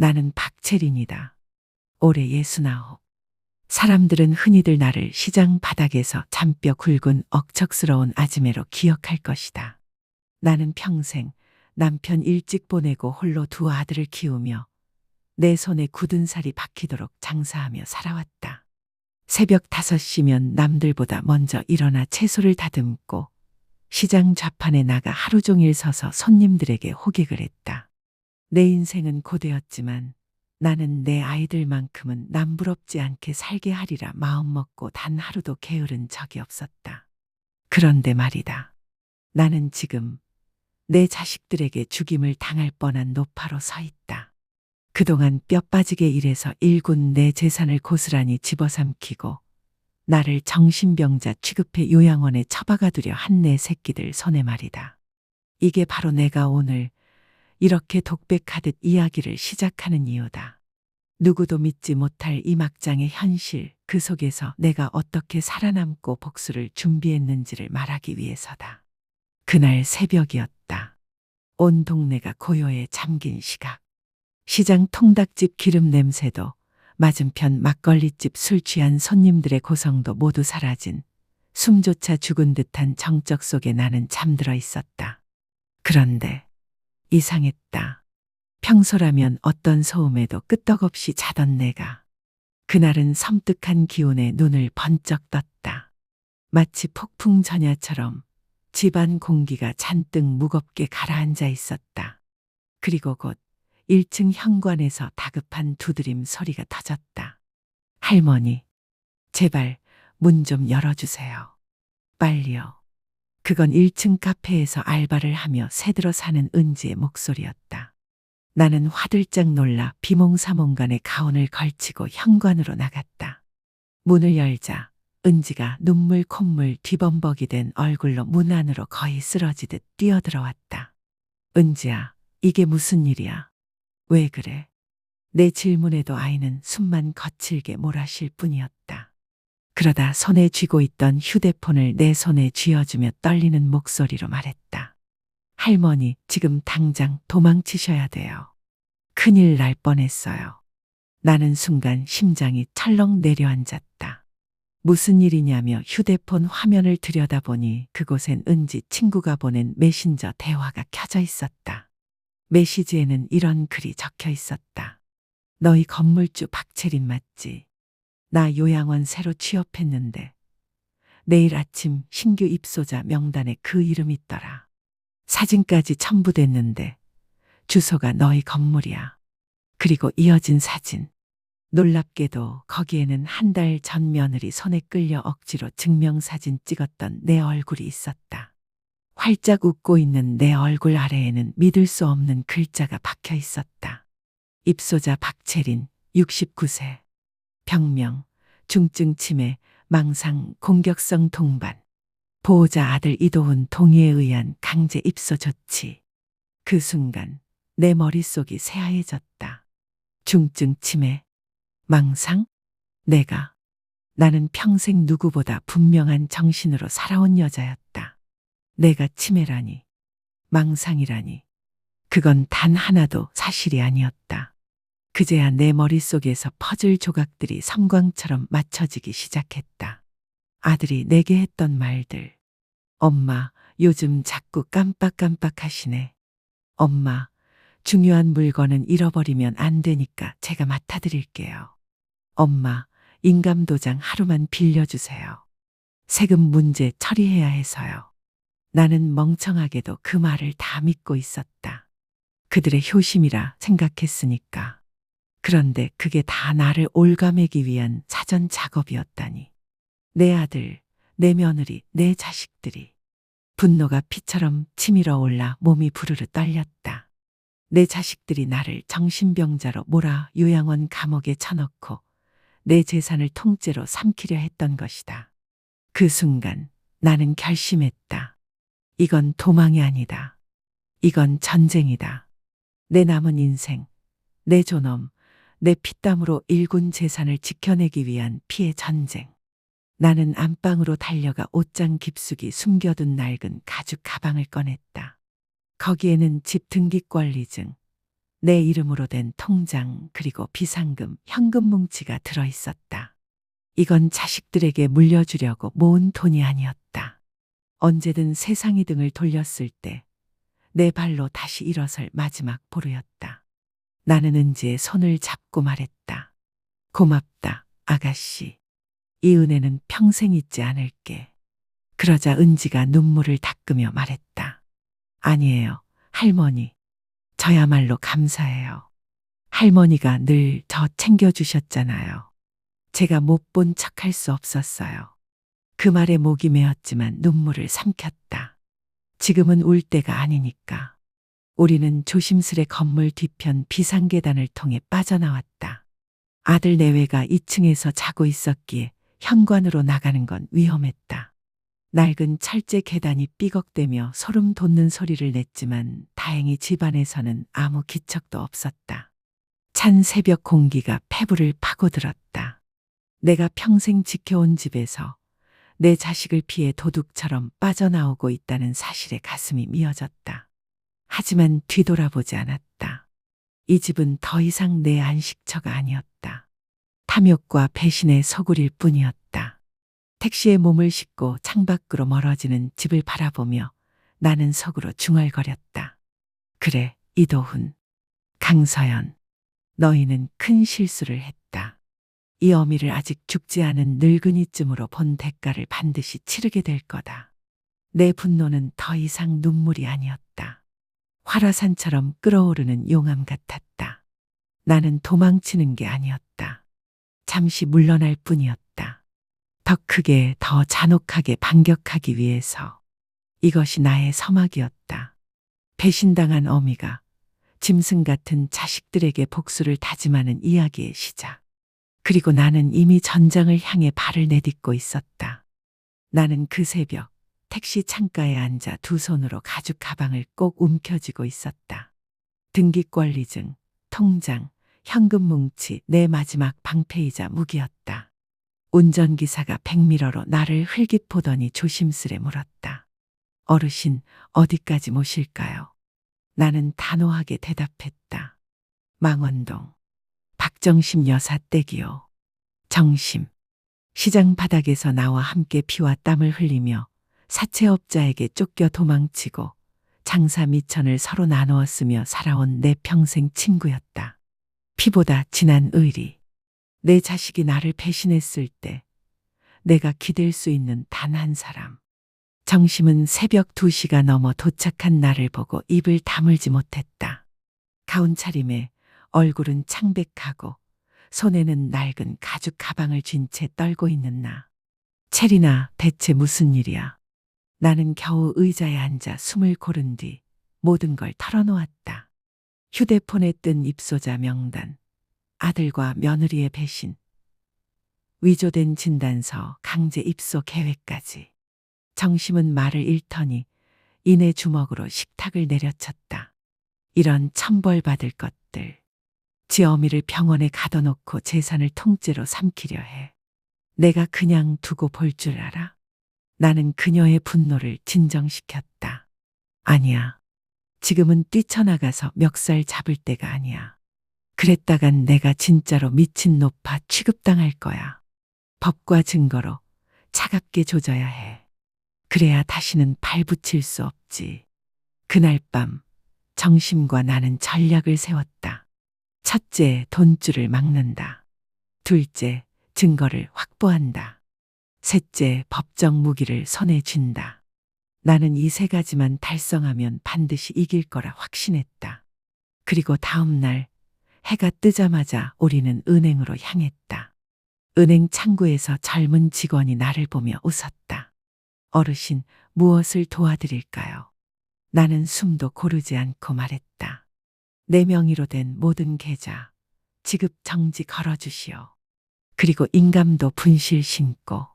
나는 박채린이다. 올해 69. 사람들은 흔히들 나를 시장 바닥에서 잔뼈 굵은 억척스러운 아지매로 기억할 것이다. 나는 평생 남편 일찍 보내고 홀로 두 아들을 키우며 내 손에 굳은 살이 박히도록 장사하며 살아왔다. 새벽 5시면 남들보다 먼저 일어나 채소를 다듬고 시장 좌판에 나가 하루 종일 서서 손님들에게 호객을 했다. 내 인생은 고되었지만 나는 내 아이들만큼은 남부럽지 않게 살게 하리라 마음먹고 단 하루도 게으른 적이 없었다. 그런데 말이다. 나는 지금 내 자식들에게 죽임을 당할 뻔한 노파로 서 있다. 그동안 뼈 빠지게 일해서 일군 내 재산을 고스란히 집어삼키고 나를 정신병자 취급해 요양원에 처박아두려 한 내 새끼들 손에 말이다. 이게 바로 내가 오늘 이렇게 독백하듯 이야기를 시작하는 이유다. 누구도 믿지 못할 이 막장의 현실, 그 속에서 내가 어떻게 살아남고 복수를 준비했는지를 말하기 위해서다. 그날 새벽이었다. 온 동네가 고요에 잠긴 시각. 시장 통닭집 기름 냄새도 맞은편 막걸리집 술 취한 손님들의 고성도 모두 사라진 숨조차 죽은 듯한 정적 속에 나는 잠들어 있었다. 그런데 이상했다. 평소라면 어떤 소음에도 끄떡없이 자던 내가 그날은 섬뜩한 기운에 눈을 번쩍 떴다. 마치 폭풍 전야처럼 집안 공기가 잔뜩 무겁게 가라앉아 있었다. 그리고 곧 1층 현관에서 다급한 두드림 소리가 터졌다. 할머니, 제발 문 좀 열어주세요. 빨리요. 그건 1층 카페에서 알바를 하며 새들어 사는 은지의 목소리였다. 나는 화들짝 놀라 비몽사몽간에 가운을 걸치고 현관으로 나갔다. 문을 열자 은지가 눈물 콧물 뒤범벅이 된 얼굴로 문 안으로 거의 쓰러지듯 뛰어들어왔다. 은지야, 이게 무슨 일이야? 왜 그래? 내 질문에도 아이는 숨만 거칠게 몰아쉴 뿐이었다. 그러다 손에 쥐고 있던 휴대폰을 내 손에 쥐어주며 떨리는 목소리로 말했다. 할머니, 지금 당장 도망치셔야 돼요. 큰일 날 뻔했어요. 나는 순간 심장이 철렁 내려앉았다. 무슨 일이냐며 휴대폰 화면을 들여다보니 그곳엔 은지 친구가 보낸 메신저 대화가 켜져 있었다. 메시지에는 이런 글이 적혀 있었다. 너희 건물주 박채린 맞지? 나 요양원 새로 취업했는데 내일 아침 신규 입소자 명단에 그 이름 있더라. 사진까지 첨부됐는데 주소가 너희 건물이야. 그리고 이어진 사진. 놀랍게도 거기에는 한 달 전 며느리 손에 끌려 억지로 증명사진 찍었던 내 얼굴이 있었다. 활짝 웃고 있는 내 얼굴 아래에는 믿을 수 없는 글자가 박혀 있었다. 입소자 박채린, 69세. 병명, 중증 치매, 망상, 공격성 동반. 보호자 아들 이도훈 동의에 의한 강제 입소 조치. 그 순간 내 머릿속이 새하얘졌다. 중증 치매, 망상? 나는 평생 누구보다 분명한 정신으로 살아온 여자였다. 내가 치매라니, 망상이라니, 그건 단 하나도 사실이 아니었다. 그제야 내 머릿속에서 퍼즐 조각들이 섬광처럼 맞춰지기 시작했다. 아들이 내게 했던 말들. 엄마, 요즘 자꾸 깜빡깜빡하시네. 엄마, 중요한 물건은 잃어버리면 안 되니까 제가 맡아드릴게요. 엄마, 인감도장 하루만 빌려주세요. 세금 문제 처리해야 해서요. 나는 멍청하게도 그 말을 다 믿고 있었다. 그들의 효심이라 생각했으니까. 그런데 그게 다 나를 올가매기 위한 사전 작업이었다니. 내 아들, 내 며느리, 내 자식들이. 분노가 피처럼 치밀어 올라 몸이 부르르 떨렸다. 내 자식들이 나를 정신병자로 몰아 요양원 감옥에 쳐넣고 내 재산을 통째로 삼키려 했던 것이다. 그 순간 나는 결심했다. 이건 도망이 아니다. 이건 전쟁이다. 내 남은 인생, 내 존엄, 내 피땀으로 일군 재산을 지켜내기 위한 피해 전쟁. 나는 안방으로 달려가 옷장 깊숙이 숨겨둔 낡은 가죽 가방을 꺼냈다. 거기에는 집 등기권리증, 내 이름으로 된 통장 그리고 비상금, 현금 뭉치가 들어 있었다. 이건 자식들에게 물려주려고 모은 돈이 아니었다. 언제든 세상이 등을 돌렸을 때 내 발로 다시 일어설 마지막 보루였다. 나는 은지의 손을 잡고 말했다. 고맙다, 아가씨. 이 은혜는 평생 잊지 않을게. 그러자 은지가 눈물을 닦으며 말했다. 아니에요, 할머니. 저야말로 감사해요. 할머니가 늘 저 챙겨주셨잖아요. 제가 못 본 척할 수 없었어요. 그 말에 목이 메었지만 눈물을 삼켰다. 지금은 울 때가 아니니까. 우리는 조심스레 건물 뒤편 비상계단을 통해 빠져나왔다. 아들 내외가 2층에서 자고 있었기에 현관으로 나가는 건 위험했다. 낡은 철제 계단이 삐걱대며 소름 돋는 소리를 냈지만 다행히 집안에서는 아무 기척도 없었다. 찬 새벽 공기가 폐부를 파고들었다. 내가 평생 지켜온 집에서 내 자식을 피해 도둑처럼 빠져나오고 있다는 사실에 가슴이 미어졌다. 하지만 뒤돌아보지 않았다. 이 집은 더 이상 내 안식처가 아니었다. 탐욕과 배신의 소굴일 뿐이었다. 택시에 몸을 싣고 창밖으로 멀어지는 집을 바라보며 나는 속으로 중얼거렸다. 그래, 이도훈, 강서연, 너희는 큰 실수를 했다. 이 어미를 아직 죽지 않은 늙은이쯤으로 본 대가를 반드시 치르게 될 거다. 내 분노는 더 이상 눈물이 아니었다. 활화산처럼 끓어오르는 용암 같았다. 나는 도망치는 게 아니었다. 잠시 물러날 뿐이었다. 더 크게, 더 잔혹하게 반격하기 위해서. 이것이 나의 서막이었다. 배신당한 어미가 짐승 같은 자식들에게 복수를 다짐하는 이야기의 시작. 그리고 나는 이미 전장을 향해 발을 내딛고 있었다. 나는 그 새벽 택시 창가에 앉아 두 손으로 가죽 가방을 꼭 움켜쥐고 있었다. 등기권리증, 통장, 현금 뭉치, 내 마지막 방패이자 무기였다. 운전기사가 백미러로 나를 흘깃 보더니 조심스레 물었다. 어르신, 어디까지 모실까요? 나는 단호하게 대답했다. 망원동. 박정심 여사 댁이요. 정심. 시장 바닥에서 나와 함께 피와 땀을 흘리며 사채업자에게 쫓겨 도망치고 장사 미천을 서로 나누었으며 살아온 내 평생 친구였다. 피보다 진한 의리. 내 자식이 나를 배신했을 때 내가 기댈 수 있는 단 한 사람. 정심은 새벽 2시가 넘어 도착한 나를 보고 입을 다물지 못했다. 가운 차림에 얼굴은 창백하고 손에는 낡은 가죽 가방을 쥔 채 떨고 있는 나. 체리나, 대체 무슨 일이야? 나는 겨우 의자에 앉아 숨을 고른 뒤 모든 걸 털어놓았다. 휴대폰에 뜬 입소자 명단, 아들과 며느리의 배신, 위조된 진단서, 강제 입소 계획까지. 정심은 말을 잃더니 이내 주먹으로 식탁을 내려쳤다. 이런 천벌받을 것들. 지 어미를 병원에 가둬놓고 재산을 통째로 삼키려 해. 내가 그냥 두고 볼 줄 알아? 나는 그녀의 분노를 진정시켰다. 아니야. 지금은 뛰쳐나가서 멱살 잡을 때가 아니야. 그랬다간 내가 진짜로 미친 노파 취급당할 거야. 법과 증거로 차갑게 조져야 해. 그래야 다시는 발붙일 수 없지. 그날 밤 정심과 나는 전략을 세웠다. 첫째, 돈줄을 막는다. 둘째, 증거를 확보한다. 셋째, 법정 무기를 손에 쥔다. 나는 이 세 가지만 달성하면 반드시 이길 거라 확신했다. 그리고 다음 날 해가 뜨자마자 우리는 은행으로 향했다. 은행 창구에서 젊은 직원이 나를 보며 웃었다. 어르신, 무엇을 도와드릴까요? 나는 숨도 고르지 않고 말했다. 내 명의로 된 모든 계좌, 지급 정지 걸어주시오. 그리고 인감도 분실 신고.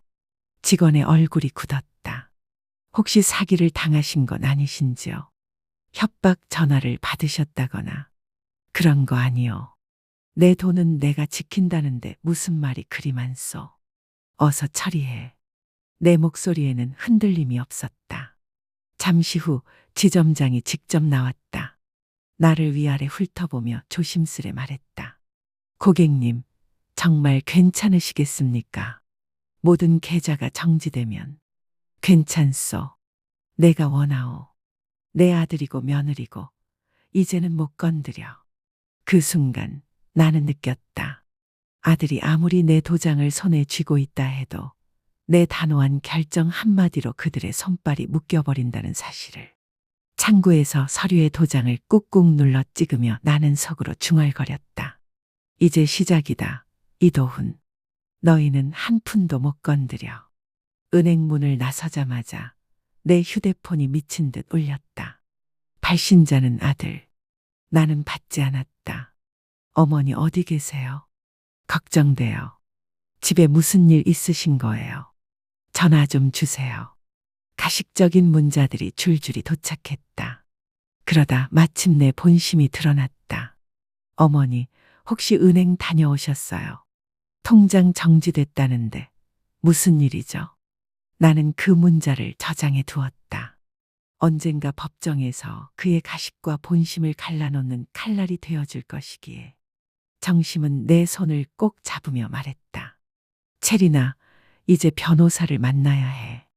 직원의 얼굴이 굳었다. 혹시 사기를 당하신 건 아니신지요? 협박 전화를 받으셨다거나. 그런 거 아니요. 내 돈은 내가 지킨다는데 무슨 말이 그리 많소. 어서 처리해. 내 목소리에는 흔들림이 없었다. 잠시 후 지점장이 직접 나왔다. 나를 위아래 훑어보며 조심스레 말했다. 고객님, 정말 괜찮으시겠습니까? 모든 계좌가 정지되면. 괜찮소. 내가 원하오. 내 아들이고 며느리고 이제는 못 건드려. 그 순간 나는 느꼈다. 아들이 아무리 내 도장을 손에 쥐고 있다 해도 내 단호한 결정 한마디로 그들의 손발이 묶여버린다는 사실을. 창구에서 서류의 도장을 꾹꾹 눌러 찍으며 나는 속으로 중얼거렸다. 이제 시작이다. 이도훈. 너희는 한 푼도 못 건드려. 은행 문을 나서자마자 내 휴대폰이 미친 듯 울렸다. 발신자는 아들. 나는 받지 않았다. 어머니 어디 계세요? 걱정돼요. 집에 무슨 일 있으신 거예요? 전화 좀 주세요. 가식적인 문자들이 줄줄이 도착했다. 그러다 마침내 본심이 드러났다. 어머니, 혹시 은행 다녀오셨어요? 통장 정지됐다는데 무슨 일이죠? 나는 그 문자를 저장해 두었다. 언젠가 법정에서 그의 가식과 본심을 갈라놓는 칼날이 되어줄 것이기에. 정심은 내 손을 꼭 잡으며 말했다. 체리나, 이제 변호사를 만나야 해.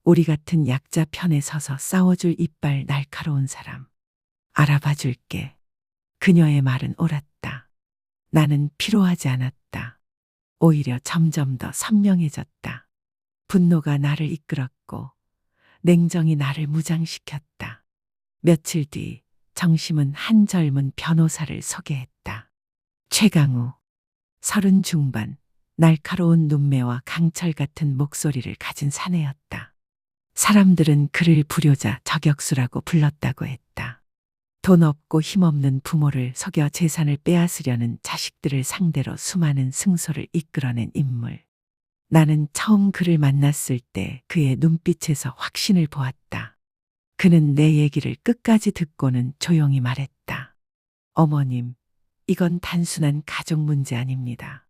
우리 같은 약자 편에 서서 싸워줄 이빨 날카로운 사람. 알아봐 줄게. 그녀의 말은 옳았다. 나는 피로하지 않았다. 오히려 점점 더 선명해졌다. 분노가 나를 이끌었고 냉정이 나를 무장시켰다. 며칠 뒤 정심은 한 젊은 변호사를 소개했다. 최강우. 30 중반, 날카로운 눈매와 강철 같은 목소리를 가진 사내였다. 사람들은 그를 불효자 저격수라고 불렀다고 했다. 돈 없고 힘없는 부모를 속여 재산을 빼앗으려는 자식들을 상대로 수많은 승소를 이끌어낸 인물. 나는 처음 그를 만났을 때 그의 눈빛에서 확신을 보았다. 그는 내 얘기를 끝까지 듣고는 조용히 말했다. 어머님, 이건 단순한 가족 문제 아닙니다.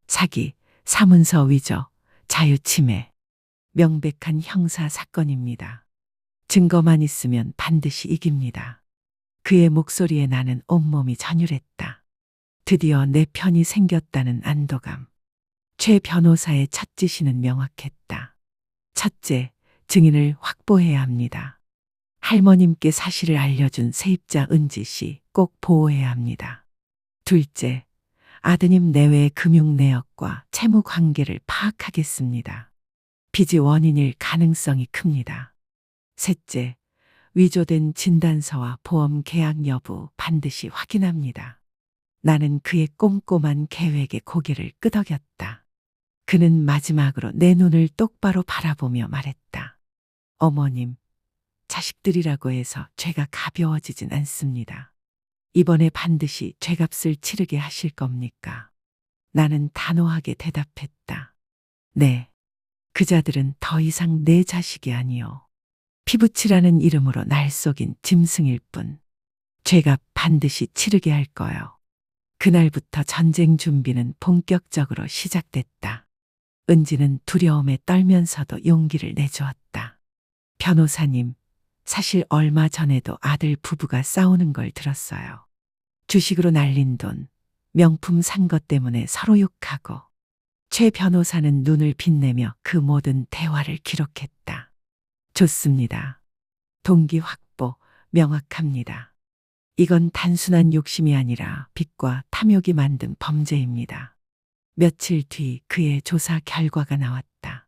사기, 사문서 위조, 자유침해. 명백한 형사 사건입니다. 증거만 있으면 반드시 이깁니다. 그의 목소리에 나는 온몸이 전율했다. 드디어 내 편이 생겼다는 안도감. 최 변호사의 첫 지시는 명확했다. 첫째, 증인을 확보해야 합니다. 할머님께 사실을 알려준 세입자 은지 씨 꼭 보호해야 합니다. 둘째, 아드님 내외의 금융 내역과 채무 관계를 파악하겠습니다. 빚이 원인일 가능성이 큽니다. 셋째, 위조된 진단서와 보험 계약 여부 반드시 확인합니다. 나는 그의 꼼꼼한 계획에 고개를 끄덕였다. 그는 마지막으로 내 눈을 똑바로 바라보며 말했다. 어머님, 자식들이라고 해서 죄가 가벼워지진 않습니다. 이번에 반드시 죄값을 치르게 하실 겁니까? 나는 단호하게 대답했다. 네. 그자들은 더 이상 내 자식이 아니요. 피부치라는 이름으로 날 속인 짐승일 뿐. 죄값 반드시 치르게 할 거요. 그날부터 전쟁 준비는 본격적으로 시작됐다. 은지는 두려움에 떨면서도 용기를 내주었다. 변호사님, 사실 얼마 전에도 아들 부부가 싸우는 걸 들었어요. 주식으로 날린 돈, 명품 산 것 때문에 서로 욕하고. 최 변호사는 눈을 빛내며 그 모든 대화를 기록했다. 좋습니다. 동기 확보 명확합니다. 이건 단순한 욕심이 아니라 빚과 탐욕이 만든 범죄입니다. 며칠 뒤 그의 조사 결과가 나왔다.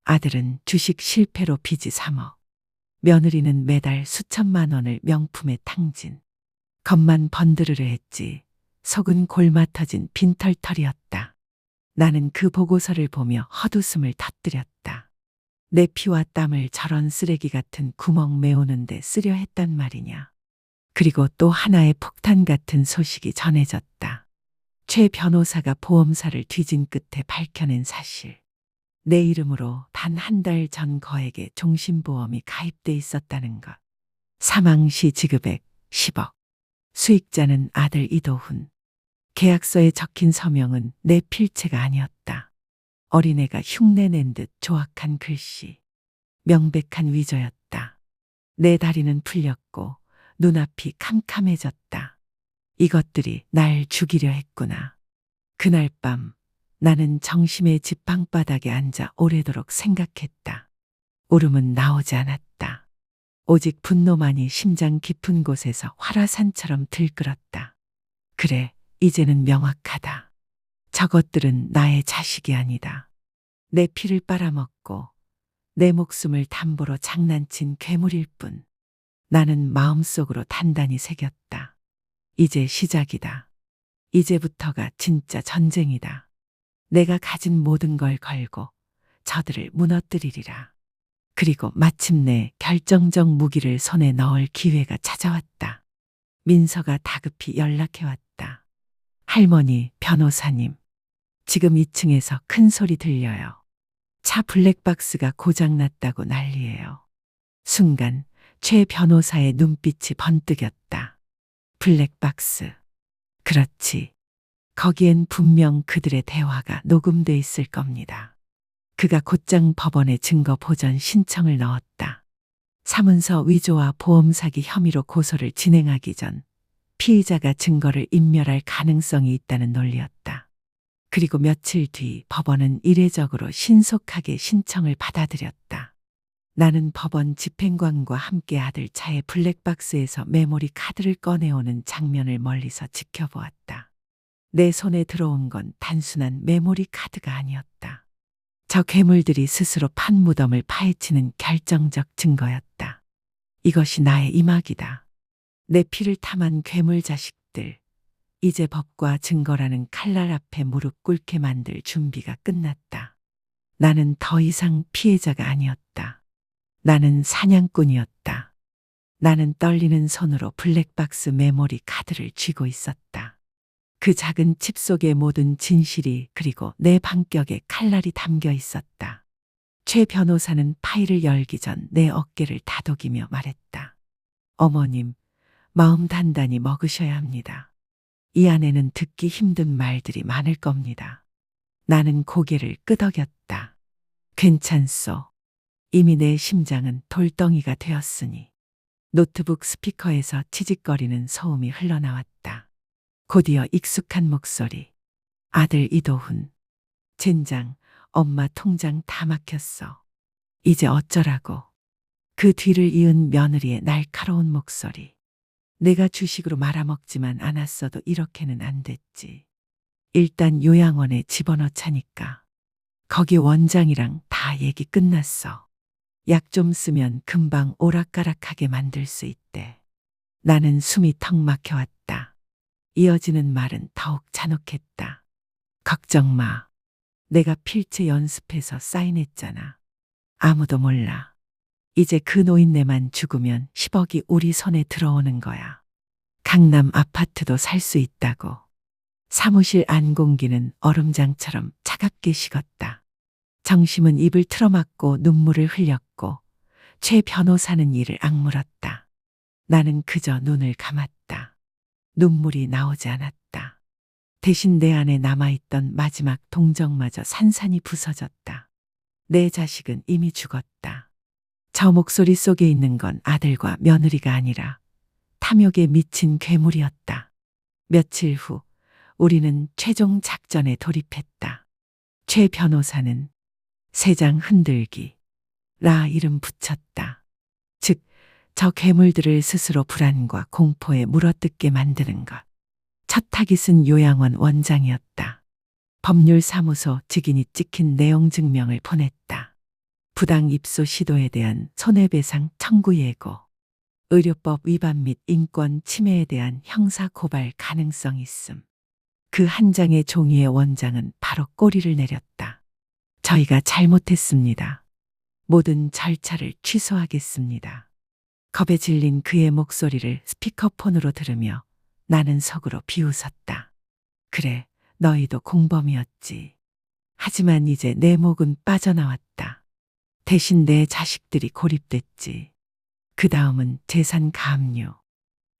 아들은 주식 실패로 빚이 3억. 며느리는 매달 수천만 원을 명품에 탕진. 겉만 번드르르 했지 속은 골마 터진 빈털털이었다. 나는 그 보고서를 보며 헛웃음을 터뜨렸다. 내 피와 땀을 저런 쓰레기 같은 구멍 메우는데 쓰려 했단 말이냐. 그리고 또 하나의 폭탄 같은 소식이 전해졌다. 최 변호사가 보험사를 뒤진 끝에 밝혀낸 사실. 내 이름으로 단 한 달 전 거액의 종신보험이 가입돼 있었다는 것. 사망 시 지급액 10억. 수익자는 아들 이도훈. 계약서에 적힌 서명은 내 필체가 아니었다. 어린애가 흉내낸 듯 조악한 글씨. 명백한 위조였다. 내 다리는 풀렸고 눈앞이 캄캄해졌다. 이것들이 날 죽이려 했구나. 그날 밤 나는 정심의 집 방바닥에 앉아 오래도록 생각했다. 울음은 나오지 않았다. 오직 분노만이 심장 깊은 곳에서 활화산처럼 들끓었다. 그래, 이제는 명확하다. 저것들은 나의 자식이 아니다. 내 피를 빨아먹고 내 목숨을 담보로 장난친 괴물일 뿐. 나는 마음속으로 단단히 새겼다. 이제 시작이다. 이제부터가 진짜 전쟁이다. 내가 가진 모든 걸 걸고 저들을 무너뜨리리라. 그리고 마침내 결정적 무기를 손에 넣을 기회가 찾아왔다. 민서가 다급히 연락해왔다. 할머니, 변호사님. 지금 2층에서 큰 소리 들려요. 차 블랙박스가 고장났다고 난리예요. 순간 최 변호사의 눈빛이 번뜩였다. 블랙박스. 그렇지. 거기엔 분명 그들의 대화가 녹음돼 있을 겁니다. 그가 곧장 법원에 증거 보전 신청을 넣었다. 사문서 위조와 보험 사기 혐의로 고소를 진행하기 전 피의자가 증거를 인멸할 가능성이 있다는 논리였다. 그리고 며칠 뒤 법원은 이례적으로 신속하게 신청을 받아들였다. 나는 법원 집행관과 함께 아들 차의 블랙박스에서 메모리 카드를 꺼내오는 장면을 멀리서 지켜보았다. 내 손에 들어온 건 단순한 메모리 카드가 아니었다. 저 괴물들이 스스로 판 무덤을 파헤치는 결정적 증거였다. 이것이 나의 이막이다. 내 피를 탐한 괴물 자식들. 이제 법과 증거라는 칼날 앞에 무릎 꿇게 만들 준비가 끝났다. 나는 더 이상 피해자가 아니었다. 나는 사냥꾼이었다. 나는 떨리는 손으로 블랙박스 메모리 카드를 쥐고 있었다. 그 작은 칩 속에 모든 진실이 그리고 내 방격에 칼날이 담겨 있었다. 최 변호사는 파일을 열기 전 내 어깨를 다독이며 말했다. 어머님, 마음 단단히 먹으셔야 합니다. 이 안에는 듣기 힘든 말들이 많을 겁니다. 나는 고개를 끄덕였다. 괜찮소. 이미 내 심장은 돌덩이가 되었으니. 노트북 스피커에서 치직거리는 소음이 흘러나왔다. 곧이어 익숙한 목소리. 아들 이도훈. 젠장, 엄마 통장 다 막혔어. 이제 어쩌라고. 그 뒤를 이은 며느리의 날카로운 목소리. 내가 주식으로 말아먹지만 않았어도 이렇게는 안 됐지. 일단 요양원에 집어넣자니까. 거기 원장이랑 다 얘기 끝났어. 약 좀 쓰면 금방 오락가락하게 만들 수 있대. 나는 숨이 턱 막혀왔다. 이어지는 말은 더욱 잔혹했다. 걱정 마. 내가 필체 연습해서 사인했잖아. 아무도 몰라. 이제 그 노인네만 죽으면 10억이 우리 손에 들어오는 거야. 강남 아파트도 살 수 있다고. 사무실 안 공기는 얼음장처럼 차갑게 식었다. 정심은 입을 틀어막고 눈물을 흘렸고 최 변호사는 이를 악물었다. 나는 그저 눈을 감았다. 눈물이 나오지 않았다. 대신 내 안에 남아있던 마지막 동정마저 산산이 부서졌다. 내 자식은 이미 죽었다. 저 목소리 속에 있는 건 아들과 며느리가 아니라 탐욕에 미친 괴물이었다. 며칠 후 우리는 최종 작전에 돌입했다. 최 변호사는 세장 흔들기 라 이름 붙였다. 즉, 저 괴물들을 스스로 불안과 공포에 물어뜯게 만드는 것. 첫 타깃은 요양원 원장이었다. 법률사무소 직인이 찍힌 내용 증명을 보냈다. 부당 입소 시도에 대한 손해배상 청구 예고. 의료법 위반 및 인권 침해에 대한 형사 고발 가능성 있음. 그 한 장의 종이의 원장은 바로 꼬리를 내렸다. 저희가 잘못했습니다. 모든 절차를 취소하겠습니다. 겁에 질린 그의 목소리를 스피커폰으로 들으며 나는 속으로 비웃었다. 그래, 너희도 공범이었지. 하지만 이제 내 목은 빠져나왔다. 대신 내 자식들이 고립됐지. 그 다음은 재산 가압류.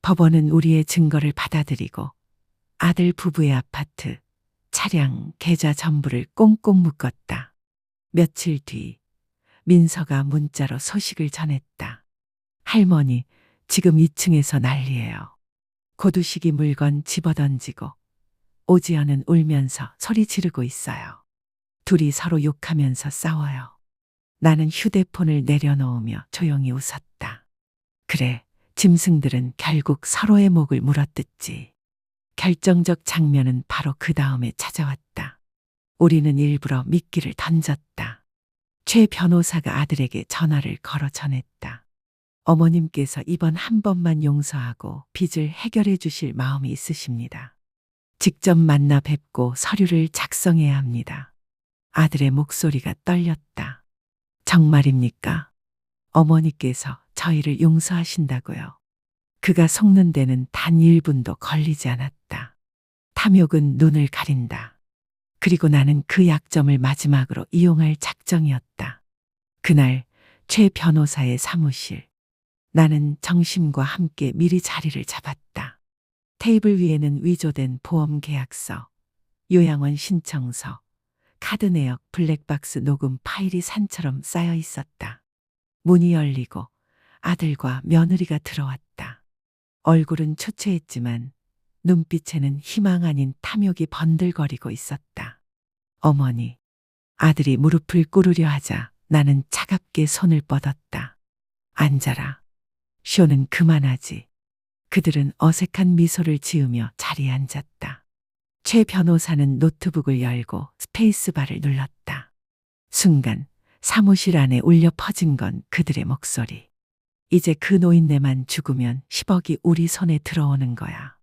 법원은 우리의 증거를 받아들이고 아들 부부의 아파트, 차량, 계좌 전부를 꽁꽁 묶었다. 며칠 뒤 민서가 문자로 소식을 전했다. 할머니, 지금 2층에서 난리예요. 고두식이 물건 집어던지고 오지연은 울면서 소리 지르고 있어요. 둘이 서로 욕하면서 싸워요. 나는 휴대폰을 내려놓으며 조용히 웃었다. 그래, 짐승들은 결국 서로의 목을 물어뜯지. 결정적 장면은 바로 그 다음에 찾아왔다. 우리는 일부러 미끼를 던졌다. 최 변호사가 아들에게 전화를 걸어 전했다. 어머님께서 이번 한 번만 용서하고 빚을 해결해 주실 마음이 있으십니다. 직접 만나 뵙고 서류를 작성해야 합니다. 아들의 목소리가 떨렸다. 정말입니까? 어머니께서 저희를 용서하신다고요. 그가 속는 데는 단 1분도 걸리지 않았다. 탐욕은 눈을 가린다. 그리고 나는 그 약점을 마지막으로 이용할 작정이었다. 그날 최 변호사의 사무실. 나는 정심과 함께 미리 자리를 잡았다. 테이블 위에는 위조된 보험 계약서, 요양원 신청서, 카드 내역, 블랙박스 녹음 파일이 산처럼 쌓여 있었다. 문이 열리고 아들과 며느리가 들어왔다. 얼굴은 초췌했지만 눈빛에는 희망 아닌 탐욕이 번들거리고 있었다. 어머니, 아들이 무릎을 꿇으려 하자 나는 차갑게 손을 뻗었다. 앉아라. 쇼는 그만하지. 그들은 어색한 미소를 지으며 자리에 앉았다. 최 변호사는 노트북을 열고 스페이스바를 눌렀다. 순간 사무실 안에 울려 퍼진 건 그들의 목소리. 이제 그 노인네만 죽으면 10억이 우리 손에 들어오는 거야.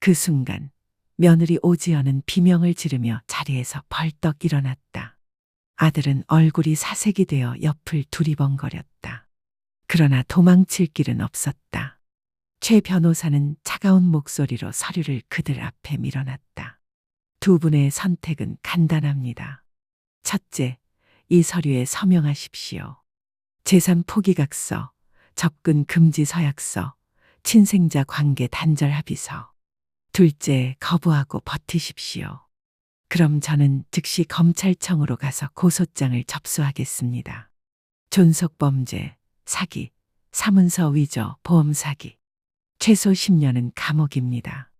그 순간 며느리 오지연은 비명을 지르며 자리에서 벌떡 일어났다. 아들은 얼굴이 사색이 되어 옆을 두리번거렸다. 그러나 도망칠 길은 없었다. 최 변호사는 차가운 목소리로 서류를 그들 앞에 밀어놨다. 두 분의 선택은 간단합니다. 첫째, 이 서류에 서명하십시오. 재산 포기각서, 접근 금지 서약서, 친생자 관계 단절 합의서. 둘째, 거부하고 버티십시오. 그럼 저는 즉시 검찰청으로 가서 고소장을 접수하겠습니다. 존속범죄, 사기, 사문서 위조, 보험 사기. 최소 10년은 감옥입니다.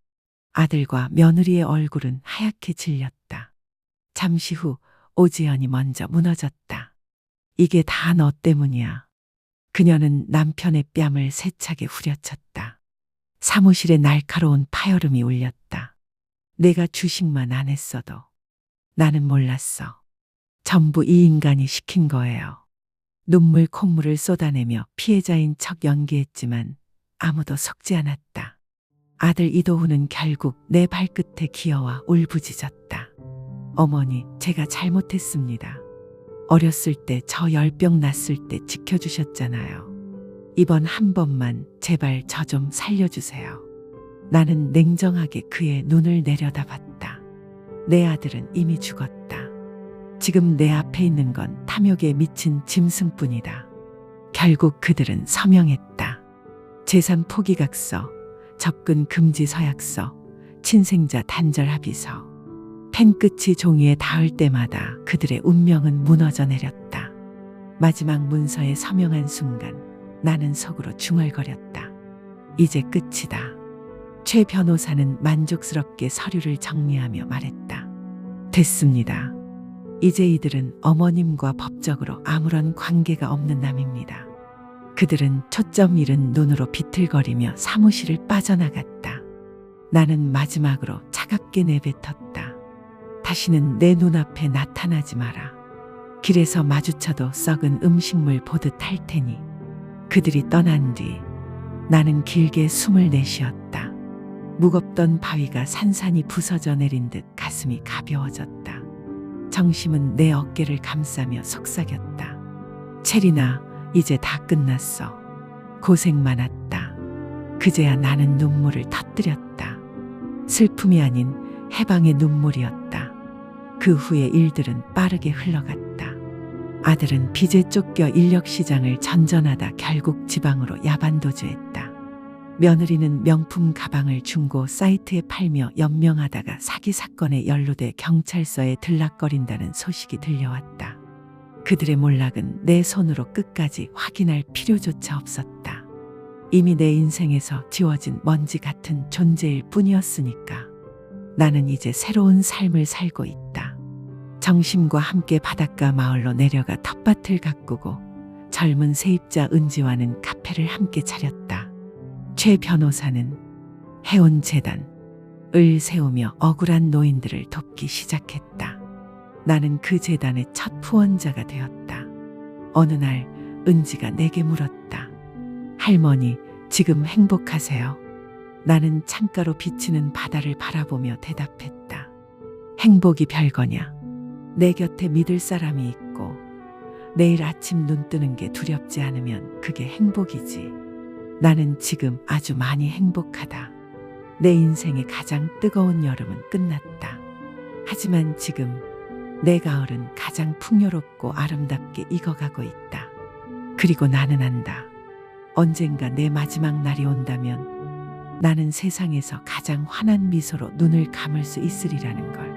아들과 며느리의 얼굴은 하얗게 질렸다. 잠시 후 오지연이 먼저 무너졌다. 이게 다 너 때문이야. 그녀는 남편의 뺨을 세차게 후려쳤다. 사무실에 날카로운 파열음이 울렸다. 내가 주식만 안 했어도. 나는 몰랐어. 전부 이 인간이 시킨 거예요. 눈물 콧물을 쏟아내며 피해자인 척 연기했지만 아무도 속지 않았다. 아들 이도훈은 결국 내 발끝에 기어와 울부짖었다. 어머니, 제가 잘못했습니다. 어렸을 때 저 열병 났을 때 지켜주셨잖아요. 이번 한 번만 제발 저 좀 살려주세요. 나는 냉정하게 그의 눈을 내려다봤다. 내 아들은 이미 죽었다. 지금 내 앞에 있는 건 탐욕에 미친 짐승뿐이다. 결국 그들은 서명했다. 재산 포기각서, 접근 금지 서약서, 친생자 단절 합의서. 펜 끝이 종이에 닿을 때마다 그들의 운명은 무너져 내렸다. 마지막 문서에 서명한 순간 나는 속으로 중얼거렸다. 이제 끝이다. 최 변호사는 만족스럽게 서류를 정리하며 말했다. 됐습니다. 이제 이들은 어머님과 법적으로 아무런 관계가 없는 남입니다. 그들은 초점 잃은 눈으로 비틀거리며 사무실을 빠져나갔다. 나는 마지막으로 차갑게 내뱉었다. 다시는 내 눈앞에 나타나지 마라. 길에서 마주쳐도 썩은 음식물 보듯 할 테니. 그들이 떠난 뒤 나는 길게 숨을 내쉬었다. 무겁던 바위가 산산이 부서져 내린 듯 가슴이 가벼워졌다. 정심은 내 어깨를 감싸며 속삭였다. 체리나, 이제 다 끝났어. 고생 많았다. 그제야 나는 눈물을 터뜨렸다. 슬픔이 아닌 해방의 눈물이었다. 그 후의 일들은 빠르게 흘러갔다. 아들은 빚에 쫓겨 인력시장을 전전하다 결국 지방으로 야반도주했다. 며느리는 명품 가방을 중고 사이트에 팔며 연명하다가 사기 사건에 연루돼 경찰서에 들락거린다는 소식이 들려왔다. 그들의 몰락은 내 손으로 끝까지 확인할 필요조차 없었다. 이미 내 인생에서 지워진 먼지 같은 존재일 뿐이었으니까. 나는 이제 새로운 삶을 살고 있다. 정심과 함께 바닷가 마을로 내려가 텃밭을 가꾸고 젊은 세입자 은지와는 카페를 함께 차렸다. 최 변호사는 해온 재단을 세우며 억울한 노인들을 돕기 시작했다. 나는 그 재단의 첫 후원자가 되었다. 어느 날 은지가 내게 물었다. 할머니, 지금 행복하세요? 나는 창가로 비치는 바다를 바라보며 대답했다. 행복이 별거냐? 내 곁에 믿을 사람이 있고 내일 아침 눈 뜨는 게 두렵지 않으면 그게 행복이지. 나는 지금 아주 많이 행복하다. 내 인생의 가장 뜨거운 여름은 끝났다. 하지만 지금 내 가을은 가장 풍요롭고 아름답게 익어가고 있다. 그리고 나는 안다. 언젠가 내 마지막 날이 온다면 나는 세상에서 가장 환한 미소로 눈을 감을 수 있으리라는 걸.